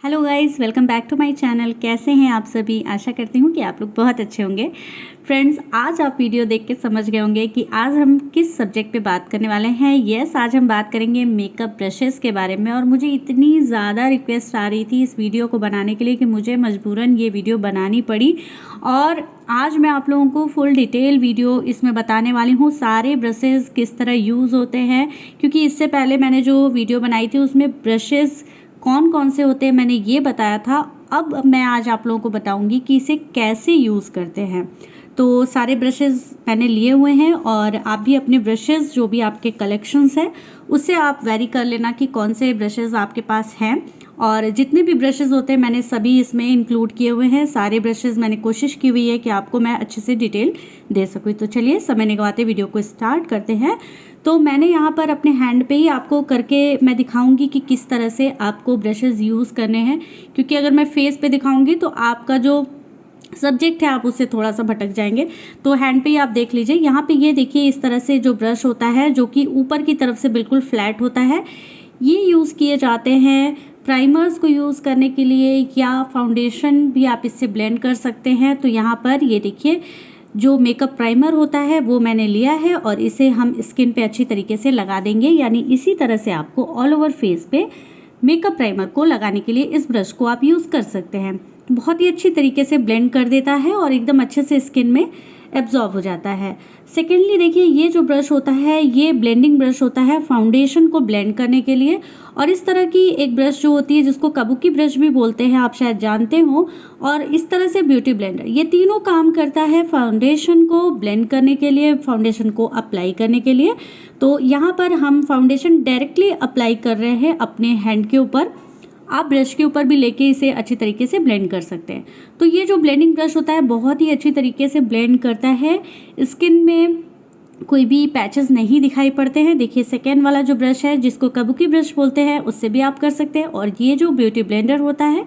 Hello guys, welcome back to my channel. कैसे हैं आप सभी? आशा करती हूँ कि आप लोग बहुत अच्छे होंगे। फ्रेंड्स, आज आप वीडियो देख के समझ गए होंगे कि आज हम किस सब्जेक्ट पे बात करने वाले हैं। यस, आज हम बात करेंगे मेकअप ब्रशेस के बारे में। और मुझे इतनी ज़्यादा रिक्वेस्ट आ रही थी इस वीडियो को बनाने के लिए कि मुझे मजबूरन ये वीडियो बनानी पड़ी। और आज मैं आप लोगों को फुल डिटेल वीडियो इसमें बताने वाली हूँ, सारे ब्रशेस किस तरह यूज़ होते हैं। क्योंकि इससे पहले मैंने जो वीडियो बनाई थी उसमें ब्रशेस कौन कौन से होते हैं मैंने ये बताया था। अब मैं आज आप लोगों को बताऊंगी कि इसे कैसे यूज़ करते हैं। तो सारे ब्रशेस मैंने लिए हुए हैं और आप भी अपने ब्रशेस जो भी आपके कलेक्शंस हैं उससे आप वेरी कर लेना कि कौन से ब्रशेस आपके पास हैं। और जितने भी ब्रशेस होते हैं मैंने सभी इसमें इंक्लूड किए हुए हैं। सारे ब्रशेस मैंने कोशिश की हुई है कि आपको मैं अच्छे से डिटेल दे सकूँ। तो चलिए समय निगवाते वीडियो को स्टार्ट करते हैं। तो मैंने यहाँ पर अपने हैंड पे ही आपको करके मैं दिखाऊंगी कि किस तरह से आपको ब्रशेस यूज़ करने हैं। क्योंकि अगर मैं फेस पे दिखाऊंगी तो आपका जो सब्जेक्ट है आप उससे थोड़ा सा भटक जाएंगे। तो हैंड पे ही आप देख लीजिए। यहाँ पे ये देखिए, इस तरह से जो ब्रश होता है जो कि ऊपर की तरफ से बिल्कुल फ्लैट होता है, ये यूज़ किए जाते हैं प्राइमर्स को यूज़ करने के लिए, या फाउंडेशन भी आप इससे ब्लेंड कर सकते हैं। तो यहाँ पर ये देखिए, जो मेकअप प्राइमर होता है वो मैंने लिया है और इसे हम स्किन पे अच्छी तरीके से लगा देंगे। यानी इसी तरह से आपको ऑल ओवर फेस पे मेकअप प्राइमर को लगाने के लिए इस ब्रश को आप यूज़ कर सकते हैं। बहुत ही अच्छी तरीके से ब्लेंड कर देता है और एकदम अच्छे से स्किन में एब्जॉर्ब हो जाता है। सेकेंडली देखिए, ये जो ब्रश होता है ये ब्लेंडिंग ब्रश होता है फाउंडेशन को ब्लेंड करने के लिए। और इस तरह की एक ब्रश जो होती है जिसको काबुकी ब्रश भी बोलते हैं, आप शायद जानते हो। और इस तरह से ब्यूटी ब्लेंडर, ये तीनों काम करता है फाउंडेशन को ब्लेंड करने के लिए, फाउंडेशन को अप्लाई करने के लिए। तो यहाँ पर हम फाउंडेशन डायरेक्टली अप्लाई कर रहे हैं अपने हैंड के ऊपर। आप ब्रश के ऊपर भी लेके इसे अच्छी तरीके से ब्लेंड कर सकते हैं। तो ये जो ब्लेंडिंग ब्रश होता है बहुत ही अच्छी तरीके से ब्लेंड करता है, स्किन में कोई भी पैचेस नहीं दिखाई पड़ते हैं। देखिए, सेकेंड वाला जो ब्रश है जिसको काबुकी ब्रश बोलते हैं उससे भी आप कर सकते हैं। और ये जो ब्यूटी ब्लेंडर होता है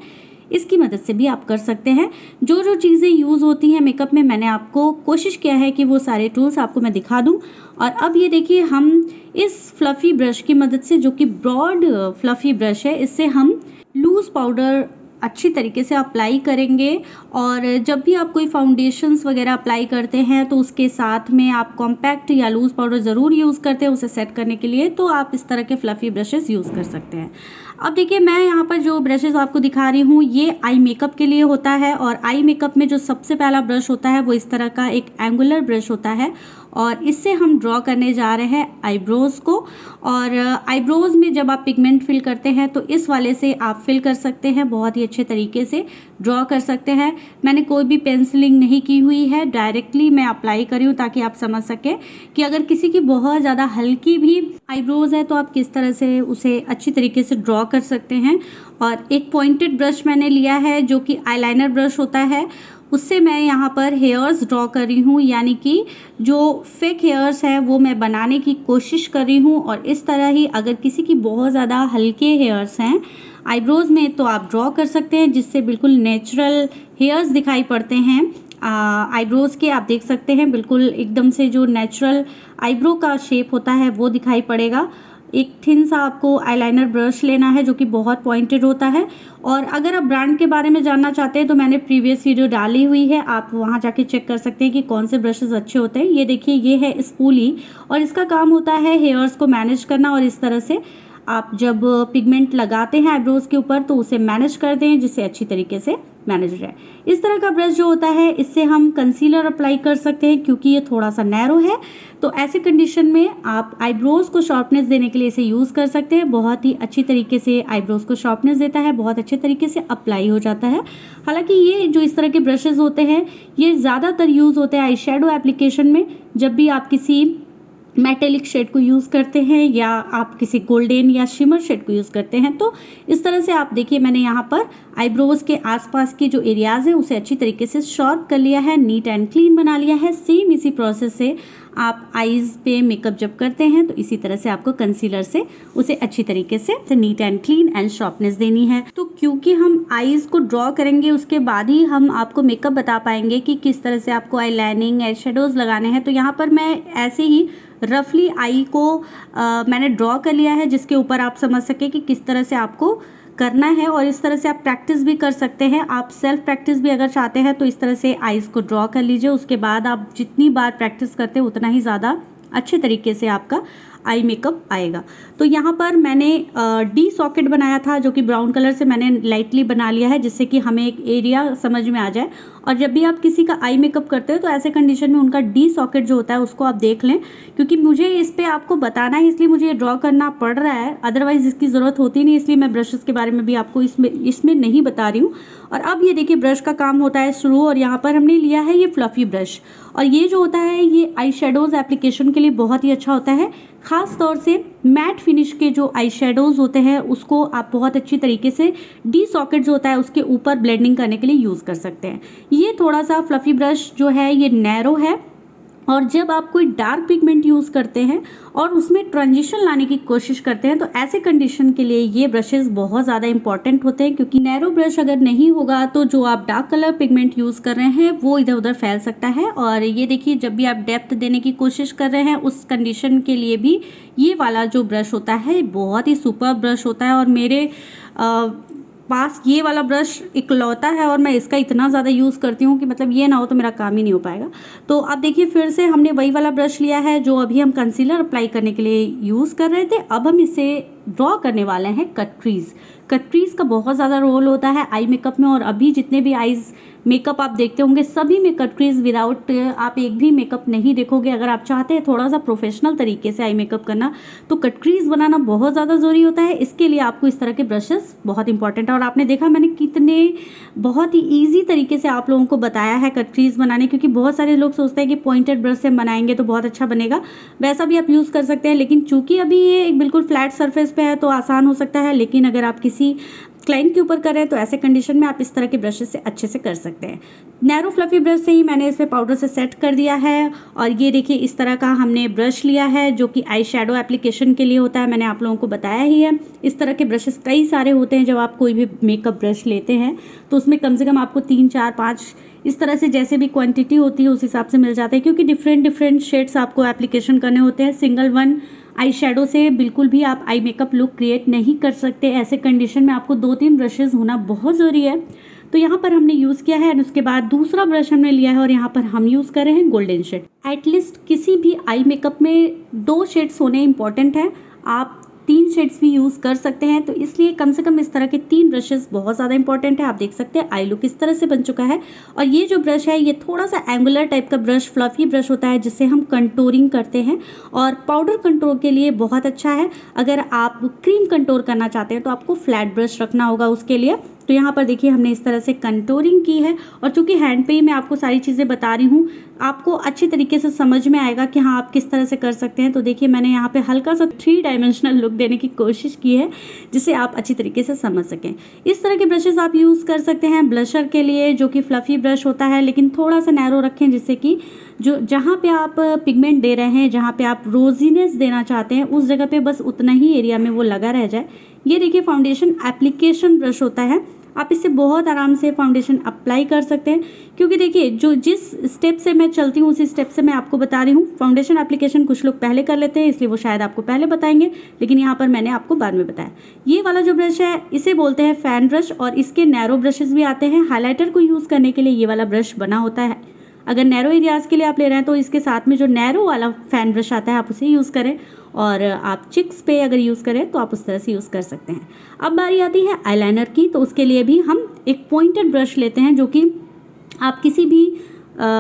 इसकी मदद से भी आप कर सकते हैं। जो जो चीज़ें यूज़ होती हैं मेकअप में मैंने आपको कोशिश किया है कि वो सारे टूल्स आपको मैं दिखा दूं। और अब ये देखिए, हम इस फ्लफ़ी ब्रश की मदद से, जो कि ब्रॉड फ्लफ़ी ब्रश है, इससे हम लूज़ पाउडर अच्छी तरीके से अप्लाई करेंगे। और जब भी आप कोई फाउंडेशंस वगैरह अप्लाई करते हैं तो उसके साथ में आप कॉम्पैक्ट या लूज़ पाउडर ज़रूर यूज़ करते हैं उसे सेट करने के लिए। तो आप इस तरह के फ्लफ़ी ब्रशेस यूज़ कर सकते हैं। अब देखिए, मैं यहाँ पर जो ब्रशेस आपको दिखा रही हूँ ये आई मेकअप के लिए होता है। और आई मेकअप में जो सबसे पहला ब्रश होता है वो इस तरह का एक एंगुलर ब्रश होता है और इससे हम ड्रॉ करने जा रहे हैं आईब्रोज़ को। और आईब्रोज़ में जब आप पिगमेंट फिल करते हैं तो इस वाले से आप फिल कर सकते हैं, बहुत ही अच्छे तरीके से ड्रॉ कर सकते हैं। मैंने कोई भी पेंसिलिंग नहीं की हुई है, डायरेक्टली मैं अप्लाई करी हूँ ताकि आप समझ सकें कि अगर किसी की बहुत ज़्यादा हल्की भी आईब्रोज़ है तो आप किस तरह से उसे अच्छी तरीके से ड्रॉ कर सकते हैं। और एक पॉइंटेड ब्रश मैंने लिया है जो कि आईलाइनर ब्रश होता है, उससे मैं यहाँ पर हेयर्स ड्रॉ कर रही हूँ। यानी कि जो फेक हेयर्स है वो मैं बनाने की कोशिश कर रही हूँ। और इस तरह ही अगर किसी की बहुत ज़्यादा हल्के हेयर्स हैं आईब्रोज़ में तो आप ड्रॉ कर सकते हैं, जिससे बिल्कुल नेचुरल हेयर्स दिखाई पड़ते हैं आईब्रोज़ के। आप देख सकते हैं बिल्कुल एकदम से जो नेचुरल आईब्रो का शेप होता है वो दिखाई पड़ेगा। एक थिन सा आपको आईलाइनर ब्रश लेना है जो कि बहुत पॉइंटेड होता है। और अगर आप ब्रांड के बारे में जानना चाहते हैं तो मैंने प्रीवियस वीडियो डाली हुई है, आप वहां जाके चेक कर सकते हैं कि कौन से ब्रशेस अच्छे होते हैं। ये देखिए, ये है स्पूली और इसका काम होता है हेयर्स को मैनेज करना। और इस तरह से आप जब पिगमेंट लगाते हैं आईब्रोज़ के ऊपर तो उसे मैनेज कर दें जिससे अच्छी तरीके से मैनेज रहे। इस तरह का ब्रश जो होता है इससे हम कंसीलर अप्लाई कर सकते हैं क्योंकि ये थोड़ा सा नैरो है। तो ऐसे कंडीशन में आप आईब्रोज़ को शार्पनेस देने के लिए इसे यूज़ कर सकते हैं। बहुत ही अच्छी तरीके से आईब्रोज़ को शार्पनेस देता है, बहुत अच्छे तरीके से अप्लाई हो जाता है। हालांकि ये जो इस तरह के ब्रशेज़ होते हैं ये ज़्यादातर यूज़ होते हैं आई शेडो एप्लीकेशन में। जब भी आप किसी मेटेलिक शेड को यूज़ करते हैं या आप किसी गोल्डन या शिमर शेड को यूज़ करते हैं तो इस तरह से आप देखिए, मैंने यहाँ पर आईब्रोज़ के आसपास के जो एरियाज़ हैं उसे अच्छी तरीके से शार्प कर लिया है, नीट एंड क्लीन बना लिया है। सेम इसी प्रोसेस से आप आईज़ पे मेकअप जब करते हैं तो इसी तरह से आपको कंसीलर से उसे अच्छी तरीके से neat and clean and sharpness देनी है। तो क्योंकि हम आईज़ को ड्रॉ करेंगे उसके बाद ही हम आपको मेकअप बता पाएंगे कि किस तरह से आपको आई लाइनिंग आई शेडोज़ लगाने हैं। तो यहाँ पर मैं ऐसे ही रफली आई को मैंने ड्रॉ कर लिया है जिसके ऊपर आप समझ सके कि किस तरह से आपको करना है और इस तरह से आप प्रैक्टिस भी कर सकते हैं। आप सेल्फ प्रैक्टिस भी अगर चाहते हैं तो इस तरह से आईज़ को ड्रॉ कर लीजिए। उसके बाद आप जितनी बार प्रैक्टिस करते हैं उतना ही ज़्यादा अच्छे तरीके से आपका आई मेकअप आएगा। तो यहाँ पर मैंने डी सॉकेट बनाया था जो कि ब्राउन कलर से मैंने लाइटली बना लिया है, जिससे कि हमें एक एरिया समझ में आ जाए। और जब भी आप किसी का आई मेकअप करते हो तो ऐसे कंडीशन में उनका डी सॉकेट जो होता है उसको आप देख लें, क्योंकि मुझे इस पर आपको बताना है इसलिए मुझे ये ड्रॉ करना पड़ रहा है, अदरवाइज़ इसकी ज़रूरत होती नहीं। इसलिए मैं ब्रशेज़ के बारे में भी आपको इसमें नहीं बता रही हूँ। और अब ये देखिए ब्रश का काम होता है शुरू, और यहाँ पर हमने लिया है ये फ्लफ़ी ब्रश। और ये जो होता है ये आई शेडोज़ एप्लीकेशन के लिए बहुत ही अच्छा होता है। ख़ास तौर से मैट फिनिश के जो आई शेडोज़ होते हैं उसको आप बहुत अच्छी तरीके से डी सॉकेट जो होता है उसके ऊपर ब्लेंडिंग करने के लिए यूज़ कर सकते हैं। ये थोड़ा सा फ्लफ़ी ब्रश जो है ये नैरो है, और जब आप कोई डार्क पिगमेंट यूज़ करते हैं और उसमें ट्रांजिशन लाने की कोशिश करते हैं तो ऐसे कंडीशन के लिए ये ब्रशेज़ बहुत ज़्यादा इंपॉर्टेंट होते हैं, क्योंकि नैरो ब्रश अगर नहीं होगा तो जो आप डार्क कलर पिगमेंट यूज़ कर रहे हैं वो इधर उधर फैल सकता है। और ये देखिए जब भी आप डेप्थ देने की कोशिश कर रहे हैं उस कंडीशन के लिए भी ये वाला जो ब्रश होता है बहुत ही सुपर ब्रश होता है। और मेरे पास ये वाला ब्रश इकलौता है और मैं इसका इतना ज़्यादा यूज़ करती हूँ कि मतलब ये ना हो तो मेरा काम ही नहीं हो पाएगा। तो अब देखिए फिर से हमने वही वाला ब्रश लिया है जो अभी हम कंसीलर अप्लाई करने के लिए यूज़ कर रहे थे। अब हम इसे ड्रॉ करने वाले हैं कट क्रीज का बहुत ज़्यादा रोल होता है आई मेकअप में, और अभी जितने भी आईज मेकअप आप देखते होंगे सभी में कट क्रीज विदाउट आप एक भी मेकअप नहीं देखोगे। अगर आप चाहते हैं थोड़ा सा प्रोफेशनल तरीके से आई मेकअप करना तो कट क्रीज बनाना बहुत ज़्यादा ज़रूरी होता है। इसके लिए आपको इस तरह के ब्रशेस बहुत इंपॉर्टेंट है। और आपने देखा मैंने कितने बहुत ही ईजी तरीके से आप लोगों को बताया है कट क्रीज बनाने, क्योंकि बहुत सारे लोग सोचते हैं कि पॉइंटेड ब्रश से बनाएंगे तो बहुत अच्छा बनेगा। वैसा भी आप यूज़ कर सकते हैं, लेकिन चूंकि अभी ये एक बिल्कुल फ्लैट सरफेस पे है तो आसान हो सकता है। लेकिन अगर आप किसी क्लाइंट के ऊपर कर रहे हैं तो ऐसे कंडीशन में आप इस तरह के ब्रशेस से अच्छे से कर सकते हैं। नैरो फ्लफी ब्रश से ही मैंने इस पर पाउडर से सेट कर दिया है। और ये देखिए इस तरह का हमने ब्रश लिया है जो कि आई शेडो एप्लीकेशन के लिए होता है, मैंने आप लोगों को बताया ही है। इस तरह के ब्रशेस कई सारे होते हैं। जब आप कोई भी मेकअप ब्रश लेते हैं तो उसमें कम से कम आपको 3, 4, 5 इस तरह से जैसे भी क्वांटिटी होती है उस हिसाब से मिल जाता है, क्योंकि डिफरेंट शेड्स आपको एप्लीकेशन करने होते हैं। सिंगल वन आई शेडो से बिल्कुल भी आप आई मेकअप लुक क्रिएट नहीं कर सकते। ऐसे कंडीशन में आपको 2-3 ब्रशेज़ होना बहुत ज़रूरी है। तो यहाँ पर हमने यूज़ किया है, और उसके बाद दूसरा ब्रश हमने लिया है और यहाँ पर हम यूज़ कर रहे हैं गोल्डन शेड। एटलीस्ट किसी भी आई मेकअप में 2 शेड्स होने इंपॉर्टेंट है। आप 3 शेड्स भी यूज़ कर सकते हैं, तो इसलिए कम से कम इस तरह के 3 ब्रशेस बहुत ज़्यादा इंपॉर्टेंट है। आप देख सकते हैं आई लुक इस तरह से बन चुका है। और ये जो ब्रश है ये थोड़ा सा एंगुलर टाइप का ब्रश, फ्लफी ब्रश होता है जिससे हम कंटूरिंग करते हैं, और पाउडर कंटूर के लिए बहुत अच्छा है। अगर आप क्रीम कंटूर करना चाहते हैं तो आपको फ्लैट ब्रश रखना होगा उसके लिए। तो यहाँ पर देखिए हमने इस तरह से कंटूरिंग की है, और चूंकि हैंड पे ही मैं आपको सारी चीज़ें बता रही हूँ आपको अच्छी तरीके से समझ में आएगा कि हाँ आप किस तरह से कर सकते हैं। तो देखिए मैंने यहाँ पे हल्का सा 3 डायमेंशनल लुक देने की कोशिश की है जिससे आप अच्छी तरीके से समझ सकें। इस तरह के ब्रशेस आप यूज़ कर सकते हैं ब्लशर के लिए, जो कि फ्लफ़ी ब्रश होता है, लेकिन थोड़ा सा नैरो रखें जिससे कि जो जहाँ पे आप पिगमेंट दे रहे हैं, जहाँ पे आप रोजीनेस देना चाहते हैं उस जगह पे बस उतना ही एरिया में वो लगा रह जाए। ये देखिए फाउंडेशन एप्लीकेशन ब्रश होता है, आप इससे बहुत आराम से फाउंडेशन अप्लाई कर सकते हैं। क्योंकि देखिए जो जिस स्टेप से मैं चलती हूँ उसी स्टेप से मैं आपको बता रही हूँ। फाउंडेशन एप्लीकेशन कुछ लोग पहले कर लेते हैं इसलिए वो शायद आपको पहले बताएंगे, लेकिन यहाँ पर मैंने आपको बाद में बताया। ये वाला जो ब्रश है इसे बोलते हैं फैन ब्रश, और इसके नैरो ब्रशेस भी आते हैं। हाईलाइटर को यूज़ करने के लिए ये वाला ब्रश बना होता है। अगर नैरो एरियाज़ के लिए आप ले रहे हैं तो इसके साथ में जो नैरो वाला फैन ब्रश आता है आप उसे यूज़ करें, और आप चिक्स पे अगर यूज़ करें तो आप उस तरह से यूज़ कर सकते हैं। अब बारी आती है आईलाइनर की, तो उसके लिए भी हम एक पॉइंटेड ब्रश लेते हैं, जो कि आप किसी भी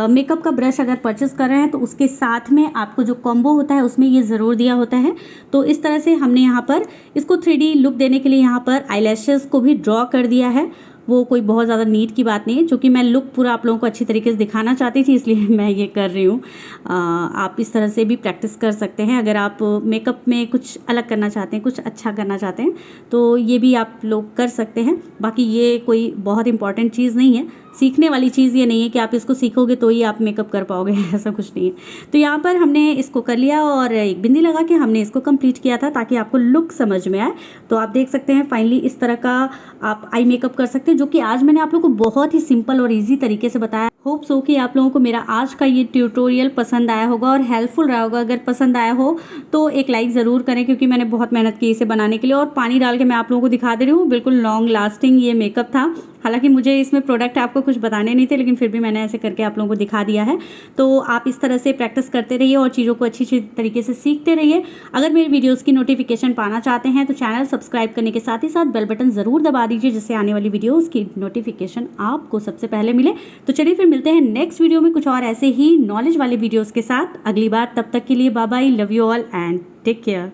मेकअप का ब्रश अगर परचेस कर रहे हैं तो उसके साथ में आपको जो कॉम्बो होता है उसमें ये ज़रूर दिया होता है। तो इस तरह से हमने यहाँ पर इसको 3D लुक देने के लिए यहाँ पर आईलैशेस को भी ड्रॉ कर दिया है। वो कोई बहुत ज़्यादा नीट की बात नहीं है, क्योंकि मैं लुक पूरा आप लोगों को अच्छी तरीके से दिखाना चाहती थी इसलिए मैं ये कर रही हूँ। आप इस तरह से भी प्रैक्टिस कर सकते हैं। अगर आप मेकअप में कुछ अलग करना चाहते हैं, कुछ अच्छा करना चाहते हैं तो ये भी आप लोग कर सकते हैं। बाकी ये कोई बहुत इंपॉर्टेंट चीज़ नहीं है, सीखने वाली चीज़ ये नहीं है कि आप इसको सीखोगे तो ही आप मेकअप कर पाओगे, ऐसा कुछ नहीं है। तो यहाँ पर हमने इसको कर लिया और एक बिंदी लगा के हमने इसको कंप्लीट किया था ताकि आपको लुक समझ में आए। तो आप देख सकते हैं फाइनली इस तरह का आप आई मेकअप कर सकते हैं, जो कि आज मैंने आप लोग को बहुत ही सिंपल और ईजी तरीके से बताया। होप सो कि आप लोगों को मेरा आज का ये ट्यूटोरियल पसंद आया होगा और हेल्पफुल रहा होगा। अगर पसंद आया हो तो एक लाइक ज़रूर करें, क्योंकि मैंने बहुत मेहनत की इसे बनाने के लिए। और पानी डाल के मैं आप लोगों को दिखा दे रही हूँ, बिल्कुल लॉन्ग लास्टिंग ये मेकअप था। हालांकि मुझे इसमें प्रोडक्ट आपको कुछ बताने नहीं थे, लेकिन फिर भी मैंने ऐसे करके आप लोगों को दिखा दिया है। तो आप इस तरह से प्रैक्टिस करते रहिए और चीज़ों को अच्छी तरीके से सीखते रहिए। अगर मेरी वीडियोस की नोटिफिकेशन पाना चाहते हैं तो चैनल सब्सक्राइब करने के साथ ही साथ बेल बटन ज़रूर दबा दीजिए, जिससे आने वाली वीडियोज़ की नोटिफिकेशन आपको सबसे पहले मिले। तो चलिए फिर मिलते हैं नेक्स्ट वीडियो में कुछ और ऐसे ही नॉलेज वाले वीडियोज़ के साथ अगली बार। तब तक के लिए bye bye, love you all and take care.